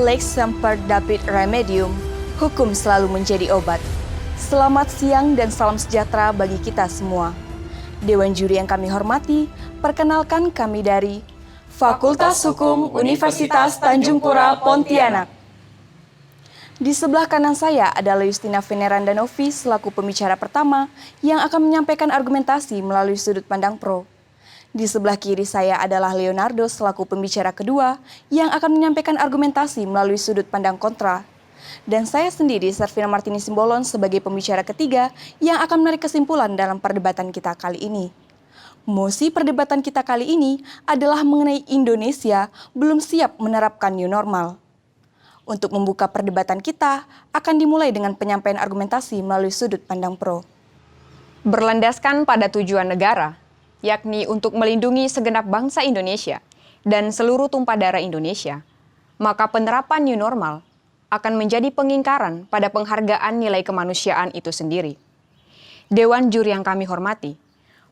Lex semper dapit remedium, hukum selalu menjadi obat. Selamat siang dan salam sejahtera bagi kita semua. Dewan juri yang kami hormati, perkenalkan kami dari Fakultas Hukum Universitas Tanjung Pura, Pontianak. Di sebelah kanan saya adalah Justina Venerandanovi selaku pembicara pertama yang akan menyampaikan argumentasi melalui sudut pandang pro. Di sebelah kiri saya adalah Leonardo selaku pembicara kedua yang akan menyampaikan argumentasi melalui sudut pandang kontra. Dan saya sendiri, Servina Martini Simbolon, sebagai pembicara ketiga yang akan menarik kesimpulan dalam perdebatan kita kali ini. Mosi perdebatan kita kali ini adalah mengenai Indonesia belum siap menerapkan new normal. Untuk membuka perdebatan kita, akan dimulai dengan penyampaian argumentasi melalui sudut pandang pro. Berlandaskan pada tujuan negara, yakni untuk melindungi segenap bangsa Indonesia dan seluruh tumpah darah Indonesia, maka penerapan new normal akan menjadi pengingkaran pada penghargaan nilai kemanusiaan itu sendiri. Dewan juri yang kami hormati,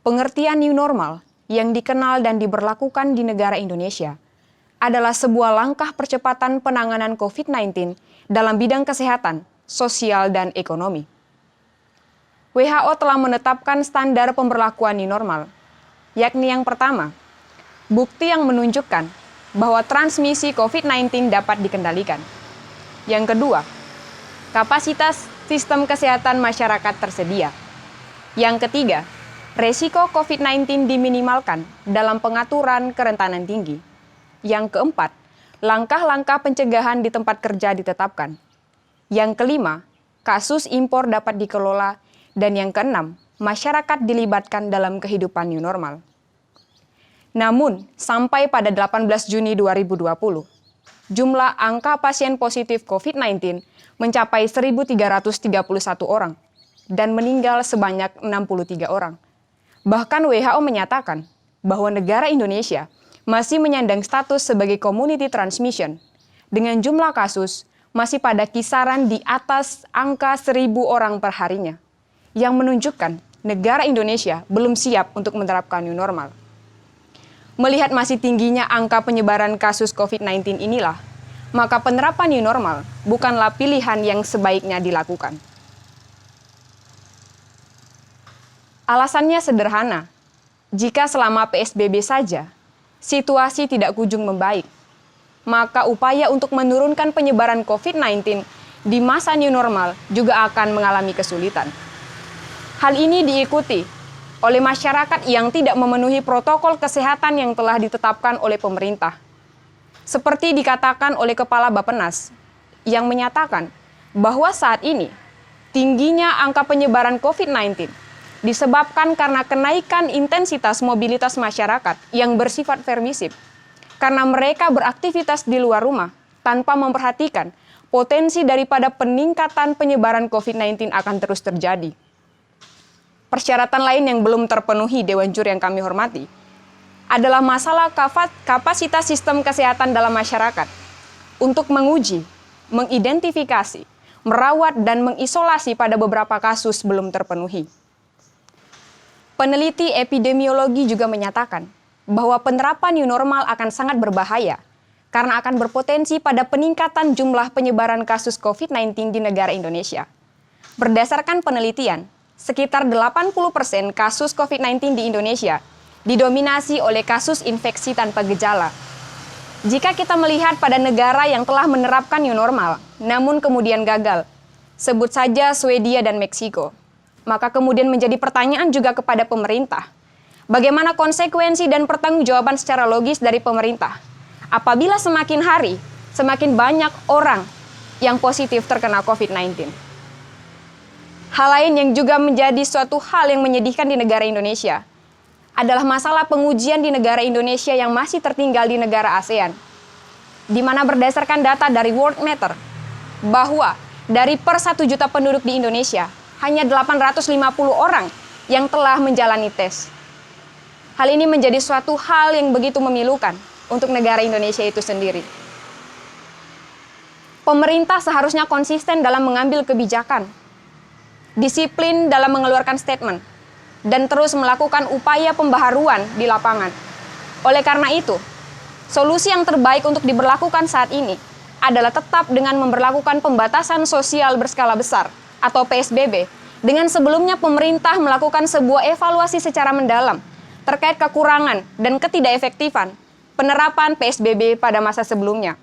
pengertian new normal yang dikenal dan diberlakukan di negara Indonesia adalah sebuah langkah percepatan penanganan COVID-19 dalam bidang kesehatan, sosial, dan ekonomi. WHO telah menetapkan standar pemberlakuan new normal, yakni yang pertama, bukti yang menunjukkan bahwa transmisi COVID-19 dapat dikendalikan. Yang kedua, kapasitas sistem kesehatan masyarakat tersedia. Yang ketiga, resiko COVID-19 diminimalkan dalam pengaturan kerentanan tinggi. Yang keempat, langkah-langkah pencegahan di tempat kerja ditetapkan. Yang kelima, kasus impor dapat dikelola. Dan yang keenam, masyarakat dilibatkan dalam kehidupan new normal. Namun, sampai pada 18 Juni 2020, jumlah angka pasien positif COVID-19 mencapai 1.331 orang dan meninggal sebanyak 63 orang. Bahkan WHO menyatakan bahwa negara Indonesia masih menyandang status sebagai community transmission dengan jumlah kasus masih pada kisaran di atas angka 1.000 orang per harinya, yang menunjukkan negara Indonesia belum siap untuk menerapkan new normal. Melihat masih tingginya angka penyebaran kasus COVID-19 inilah, maka penerapan new normal bukanlah pilihan yang sebaiknya dilakukan. Alasannya sederhana, jika selama PSBB saja, situasi tidak kunjung membaik, maka upaya untuk menurunkan penyebaran COVID-19 di masa new normal juga akan mengalami kesulitan. Hal ini diikuti oleh masyarakat yang tidak memenuhi protokol kesehatan yang telah ditetapkan oleh pemerintah. Seperti dikatakan oleh Kepala Bappenas, yang menyatakan bahwa saat ini tingginya angka penyebaran COVID-19 disebabkan karena kenaikan intensitas mobilitas masyarakat yang bersifat permisif, karena mereka beraktivitas di luar rumah tanpa memperhatikan potensi daripada peningkatan penyebaran COVID-19 akan terus terjadi. Persyaratan lain yang belum terpenuhi Dewan Juri yang kami hormati adalah masalah kapasitas sistem kesehatan dalam masyarakat untuk menguji, mengidentifikasi, merawat, dan mengisolasi pada beberapa kasus belum terpenuhi. Peneliti epidemiologi juga menyatakan bahwa penerapan new normal akan sangat berbahaya karena akan berpotensi pada peningkatan jumlah penyebaran kasus COVID-19 di negara Indonesia. Berdasarkan penelitian, sekitar 80% kasus COVID-19 di Indonesia didominasi oleh kasus infeksi tanpa gejala. Jika kita melihat pada negara yang telah menerapkan new normal, namun kemudian gagal, sebut saja Swedia dan Meksiko, maka kemudian menjadi pertanyaan juga kepada pemerintah. Bagaimana konsekuensi dan pertanggungjawaban secara logis dari pemerintah apabila semakin hari, semakin banyak orang yang positif terkena COVID-19. Hal lain yang juga menjadi suatu hal yang menyedihkan di negara Indonesia adalah masalah pengujian di negara Indonesia yang masih tertinggal di negara ASEAN, di mana berdasarkan data dari Worldmeter, bahwa dari per 1 juta penduduk di Indonesia, hanya 850 orang yang telah menjalani tes. Hal ini menjadi suatu hal yang begitu memilukan untuk negara Indonesia itu sendiri. Pemerintah seharusnya konsisten dalam mengambil kebijakan, disiplin dalam mengeluarkan statement, dan terus melakukan upaya pembaharuan di lapangan. Oleh karena itu, solusi yang terbaik untuk diberlakukan saat ini adalah tetap dengan memberlakukan pembatasan sosial berskala besar atau PSBB, dengan sebelumnya pemerintah melakukan sebuah evaluasi secara mendalam terkait kekurangan dan ketidakefektifan penerapan PSBB pada masa sebelumnya.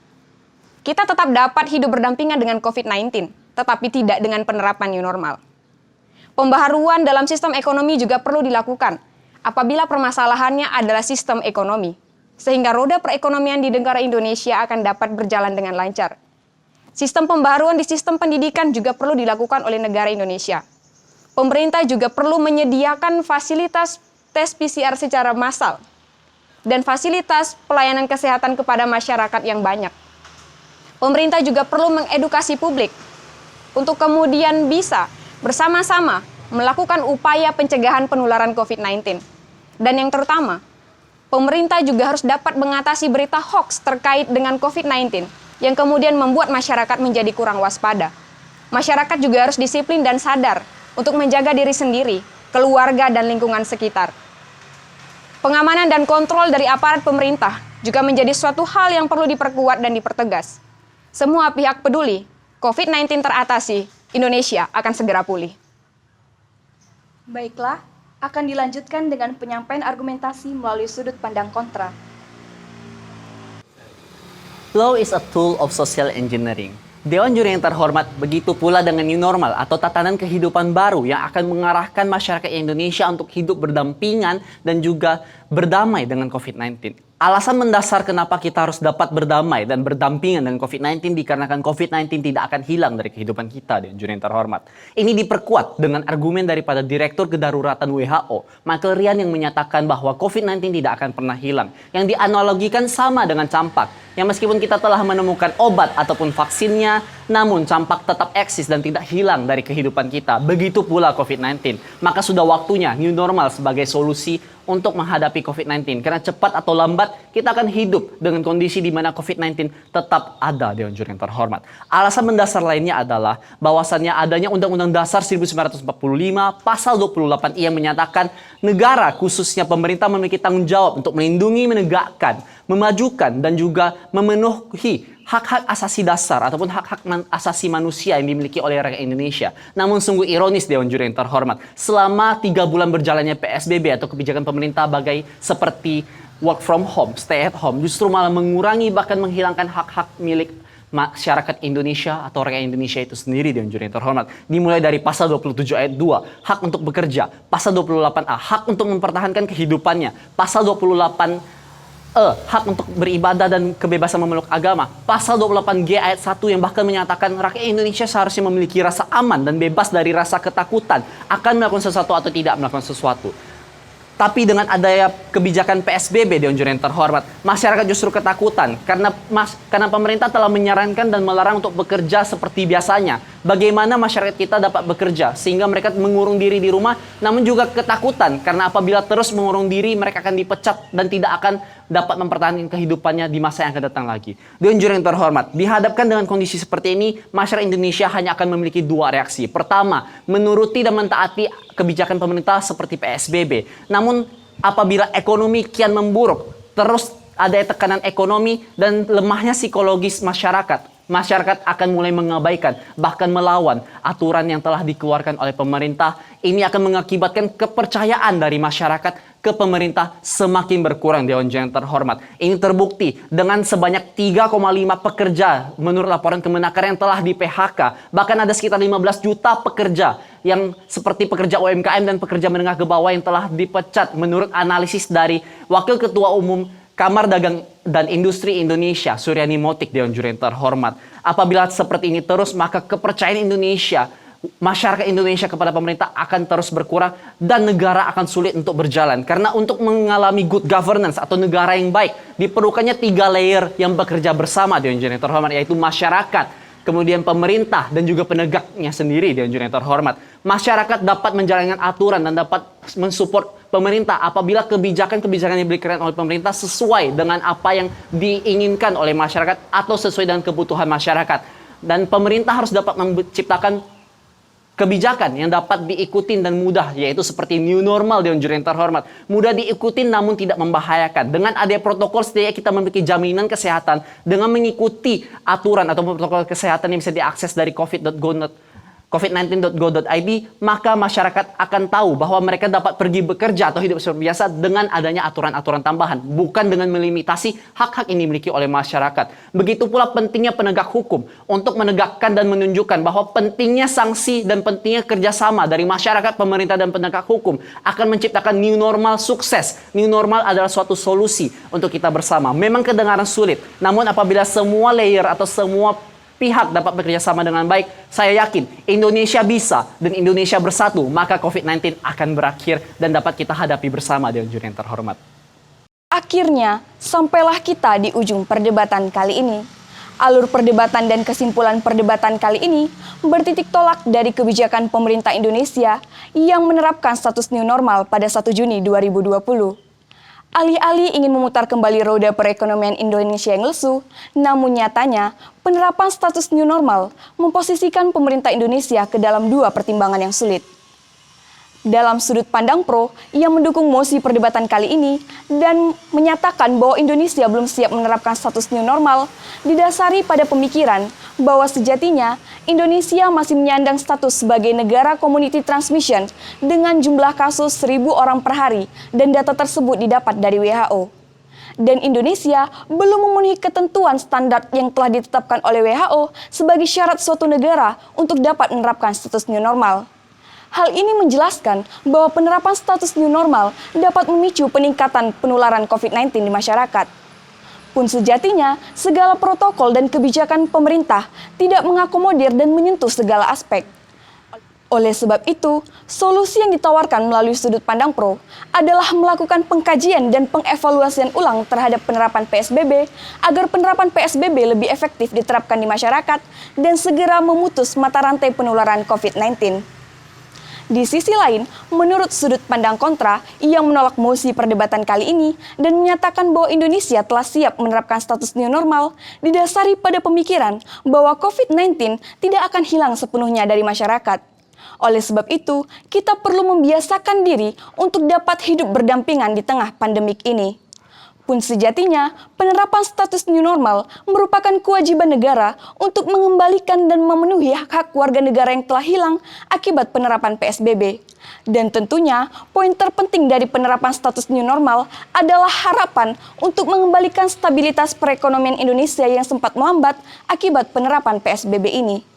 Kita tetap dapat hidup berdampingan dengan COVID-19, tetapi tidak dengan penerapan new normal. Pembaharuan dalam sistem ekonomi juga perlu dilakukan apabila permasalahannya adalah sistem ekonomi, sehingga roda perekonomian di negara Indonesia akan dapat berjalan dengan lancar. Sistem pembaharuan di sistem pendidikan juga perlu dilakukan oleh negara Indonesia. Pemerintah juga perlu menyediakan fasilitas tes PCR secara massal dan fasilitas pelayanan kesehatan kepada masyarakat yang banyak. Pemerintah juga perlu mengedukasi publik untuk kemudian bisa bersama-sama melakukan upaya pencegahan penularan COVID-19. Dan yang terutama, pemerintah juga harus dapat mengatasi berita hoax terkait dengan COVID-19 yang kemudian membuat masyarakat menjadi kurang waspada. Masyarakat juga harus disiplin dan sadar untuk menjaga diri sendiri, keluarga, dan lingkungan sekitar. Pengamanan dan kontrol dari aparat pemerintah juga menjadi suatu hal yang perlu diperkuat dan dipertegas. Semua pihak peduli, COVID-19 teratasi, Indonesia akan segera pulih. Baiklah, akan dilanjutkan dengan penyampaian argumentasi melalui sudut pandang kontra. Law is a tool of social engineering. Dewan Juri yang terhormat, begitu pula dengan new normal atau tatanan kehidupan baru yang akan mengarahkan masyarakat Indonesia untuk hidup berdampingan dan juga berdamai dengan COVID-19. Alasan mendasar kenapa kita harus dapat berdamai dan berdampingan dengan COVID-19 dikarenakan COVID-19 tidak akan hilang dari kehidupan kita, Dewan Juri yang terhormat. Ini diperkuat dengan argumen daripada Direktur Kedaruratan WHO, Michael Ryan, yang menyatakan bahwa COVID-19 tidak akan pernah hilang. Yang dianalogikan sama dengan campak, yang meskipun kita telah menemukan obat ataupun vaksinnya, namun campak tetap eksis dan tidak hilang dari kehidupan kita. Begitu pula COVID-19. Maka sudah waktunya new normal sebagai solusi untuk menghadapi COVID-19. Karena cepat atau lambat, kita akan hidup dengan kondisi di mana COVID-19 tetap ada, Dewan Juri yang terhormat. Alasan mendasar lainnya adalah bahwasannya adanya Undang-Undang Dasar 1945 pasal 28 yang menyatakan negara, khususnya pemerintah, memiliki tanggung jawab untuk melindungi, menegakkan, memajukan, dan juga memenuhi hak-hak asasi dasar ataupun hak-hak asasi manusia yang dimiliki oleh rakyat Indonesia. Namun sungguh ironis, Dewan Juri yang terhormat, selama 3 bulan berjalannya PSBB atau kebijakan pemerintah seperti work from home, stay at home, justru malah mengurangi bahkan menghilangkan hak-hak milik masyarakat Indonesia atau rakyat Indonesia itu sendiri, Dewan Juri yang terhormat. Dimulai dari pasal 27 ayat 2, hak untuk bekerja, pasal 28A, hak untuk mempertahankan kehidupannya, pasal 28 hak untuk beribadah dan kebebasan memeluk agama. Pasal 28G ayat 1 yang bahkan menyatakan rakyat Indonesia seharusnya memiliki rasa aman dan bebas dari rasa ketakutan akan melakukan sesuatu atau tidak melakukan sesuatu. Tapi dengan adanya kebijakan PSBB, Dewan Juri yang terhormat, masyarakat justru ketakutan karena pemerintah telah menyarankan dan melarang untuk bekerja seperti biasanya. Bagaimana masyarakat kita dapat bekerja sehingga mereka mengurung diri di rumah, namun juga ketakutan karena apabila terus mengurung diri mereka akan dipecat dan tidak akan dapat mempertahankan kehidupannya di masa yang akan datang lagi. Dewan Juri yang terhormat, dihadapkan dengan kondisi seperti ini, masyarakat Indonesia hanya akan memiliki 2 reaksi. Pertama, menuruti dan mentaati kebijakan pemerintah seperti PSBB. Namun apabila ekonomi kian memburuk, terus ada tekanan ekonomi dan lemahnya psikologis masyarakat akan mulai mengabaikan, bahkan melawan aturan yang telah dikeluarkan oleh pemerintah. Ini akan mengakibatkan kepercayaan dari masyarakat ke pemerintah semakin berkurang, Dewan Juri yang terhormat. Ini terbukti dengan sebanyak 3,5 pekerja menurut laporan Kemenaker yang telah di PHK. Bahkan ada sekitar 15 juta pekerja yang seperti pekerja UMKM dan pekerja menengah ke bawah yang telah dipecat menurut analisis dari Wakil Ketua Umum Kamar Dagang dan Industri Indonesia, Suryani Motik, Dewan Juri yang terhormat. Apabila seperti ini terus, maka kepercayaan masyarakat Indonesia kepada pemerintah akan terus berkurang dan negara akan sulit untuk berjalan. Karena untuk mengalami good governance atau negara yang baik, diperlukannya 3 layer yang bekerja bersama, Dewan Juri yang terhormat, yaitu masyarakat, kemudian pemerintah, dan juga penegaknya sendiri, Dewan Juri yang terhormat. Masyarakat dapat menjalankan aturan dan dapat mensupport pemerintah apabila kebijakan-kebijakan yang diberikan oleh pemerintah sesuai dengan apa yang diinginkan oleh masyarakat atau sesuai dengan kebutuhan masyarakat. Dan pemerintah harus dapat menciptakan kebijakan yang dapat diikutin dan mudah, yaitu seperti new normal Dewan Juri yang terhormat. Mudah diikutin namun tidak membahayakan. Dengan adanya protokol setidaknya kita memiliki jaminan kesehatan dengan mengikuti aturan atau protokol kesehatan yang bisa diakses dari covid19.go.id, maka masyarakat akan tahu bahwa mereka dapat pergi bekerja atau hidup seperti biasa dengan adanya aturan-aturan tambahan, bukan dengan melimitasi hak-hak yang dimiliki oleh masyarakat. Begitu pula pentingnya penegak hukum untuk menegakkan dan menunjukkan bahwa pentingnya sanksi dan pentingnya kerjasama dari masyarakat, pemerintah, dan penegak hukum akan menciptakan new normal sukses. New normal adalah suatu solusi untuk kita bersama. Memang kedengaran sulit, namun apabila semua layer atau semua pihak dapat bekerja sama dengan baik, saya yakin Indonesia bisa dan Indonesia bersatu, maka COVID-19 akan berakhir dan dapat kita hadapi bersama Dewan Juri yang terhormat. Akhirnya, sampailah kita di ujung perdebatan kali ini. Alur perdebatan dan kesimpulan perdebatan kali ini bertitik tolak dari kebijakan pemerintah Indonesia yang menerapkan status new normal pada 1 Juni 2020. Alih-alih ingin memutar kembali roda perekonomian Indonesia yang lesu, namun nyatanya penerapan status new normal memposisikan pemerintah Indonesia ke dalam dua pertimbangan yang sulit. Dalam sudut pandang pro yang mendukung mosi perdebatan kali ini dan menyatakan bahwa Indonesia belum siap menerapkan status new normal, didasari pada pemikiran bahwa sejatinya Indonesia masih menyandang status sebagai negara community transmission dengan jumlah kasus 1.000 orang per hari dan data tersebut didapat dari WHO. Dan Indonesia belum memenuhi ketentuan standar yang telah ditetapkan oleh WHO sebagai syarat suatu negara untuk dapat menerapkan status new normal. Hal ini menjelaskan bahwa penerapan status new normal dapat memicu peningkatan penularan COVID-19 di masyarakat. Pun sejatinya, segala protokol dan kebijakan pemerintah tidak mengakomodir dan menyentuh segala aspek. Oleh sebab itu, solusi yang ditawarkan melalui sudut pandang pro adalah melakukan pengkajian dan pengevaluasian ulang terhadap penerapan PSBB agar penerapan PSBB lebih efektif diterapkan di masyarakat dan segera memutus mata rantai penularan COVID-19. Di sisi lain, menurut sudut pandang kontra yang menolak mosi perdebatan kali ini dan menyatakan bahwa Indonesia telah siap menerapkan status new normal, didasari pada pemikiran bahwa COVID-19 tidak akan hilang sepenuhnya dari masyarakat. Oleh sebab itu, kita perlu membiasakan diri untuk dapat hidup berdampingan di tengah pandemik ini. Pun sejatinya, penerapan status new normal merupakan kewajiban negara untuk mengembalikan dan memenuhi hak-hak warga negara yang telah hilang akibat penerapan PSBB. Dan tentunya, poin terpenting dari penerapan status new normal adalah harapan untuk mengembalikan stabilitas perekonomian Indonesia yang sempat melambat akibat penerapan PSBB ini.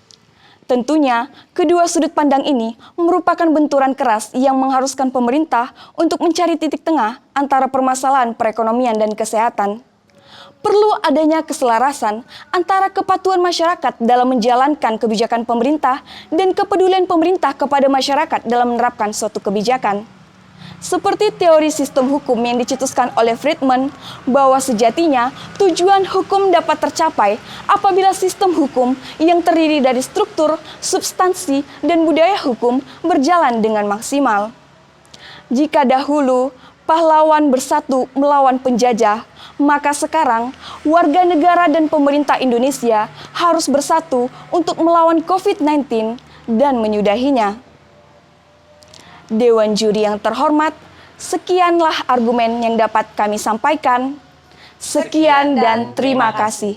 Tentunya, kedua sudut pandang ini merupakan benturan keras yang mengharuskan pemerintah untuk mencari titik tengah antara permasalahan perekonomian dan kesehatan. Perlu adanya keselarasan antara kepatuhan masyarakat dalam menjalankan kebijakan pemerintah dan kepedulian pemerintah kepada masyarakat dalam menerapkan suatu kebijakan. Seperti teori sistem hukum yang dicetuskan oleh Friedman, bahwa sejatinya tujuan hukum dapat tercapai apabila sistem hukum yang terdiri dari struktur, substansi, dan budaya hukum berjalan dengan maksimal. Jika dahulu pahlawan bersatu melawan penjajah, maka sekarang warga negara dan pemerintah Indonesia harus bersatu untuk melawan COVID-19 dan menyudahinya. Dewan Juri yang terhormat, sekianlah argumen yang dapat kami sampaikan. Sekian dan terima kasih.